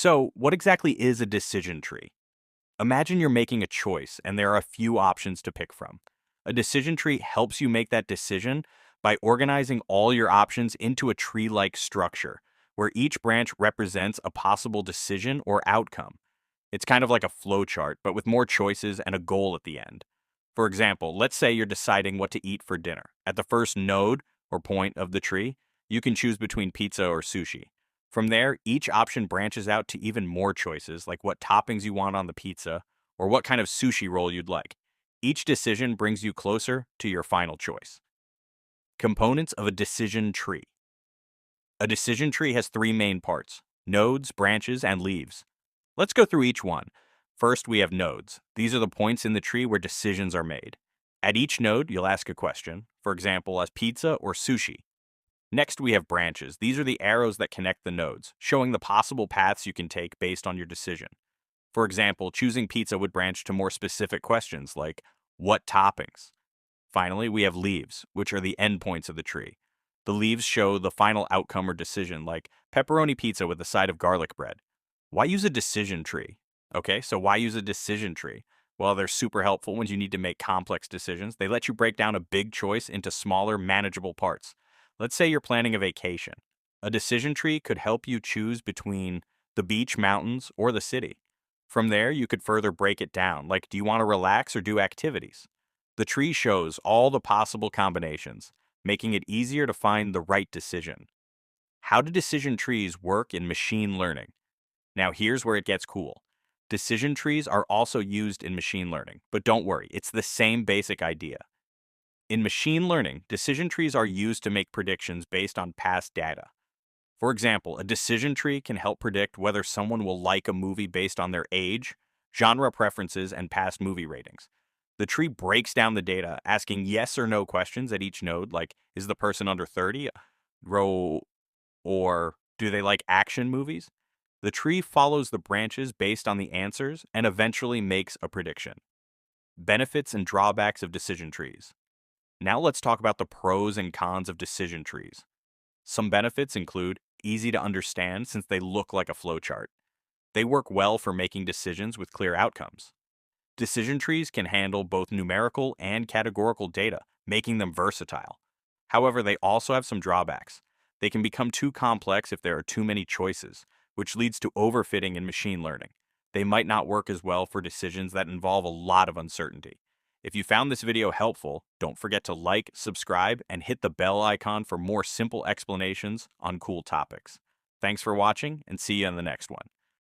So, what exactly is a decision tree? Imagine you're making a choice and there are a few options to pick from. A decision tree helps you make that decision by organizing all your options into a tree like structure, where each branch represents a possible decision or outcome. It's kind of like a flow chart, but with more choices and a goal at the end. For example, let's say you're deciding what to eat for dinner. At the first node or point of the tree, you can choose between pizza or sushi. From there, each option branches out to even more choices, like what toppings you want on the pizza or what kind of sushi roll you'd like. Each decision brings you closer to your final choice. Components of a decision tree. A decision tree has three main parts: nodes, branches, and leaves. Let's go through each one. First, we have nodes. These are the points in the tree where decisions are made. At each node, you'll ask a question, for example, as pizza or sushi. Next, we have branches. These are the arrows that connect the nodes, showing the possible paths you can take based on your decision. For example, choosing pizza would branch to more specific questions like, what toppings? Finally, we have leaves, which are the endpoints of the tree. The leaves show the final outcome or decision, like pepperoni pizza with a side of garlic bread. Why use a decision tree? Okay, so why use a decision tree? Well, they're super helpful when you need to make complex decisions. They let you break down a big choice into smaller, manageable parts. Let's say you're planning a vacation. A decision tree could help you choose between the beach, mountains, or the city. From there, you could further break it down, like, do you want to relax or do activities? The tree shows all the possible combinations, making it easier to find the right decision. How do decision trees work in machine learning? Now, here's where it gets cool. Decision trees are also used in machine learning, but don't worry, it's the same basic idea. In machine learning, decision trees are used to make predictions based on past data. For example, a decision tree can help predict whether someone will like a movie based on their age, genre preferences, and past movie ratings. The tree breaks down the data, asking yes or no questions at each node, like, is the person under 30, row, or do they like action movies? The tree follows the branches based on the answers and eventually makes a prediction. Benefits and drawbacks of decision trees. Now let's talk about the pros and cons of decision trees. Some benefits include easy to understand since they look like a flowchart. They work well for making decisions with clear outcomes. Decision trees can handle both numerical and categorical data, making them versatile. However, they also have some drawbacks. They can become too complex if there are too many choices, which leads to overfitting in machine learning. They might not work as well for decisions that involve a lot of uncertainty. If you found this video helpful, don't forget to like, subscribe, and hit the bell icon for more simple explanations on cool topics. Thanks for watching, and see you in the next one.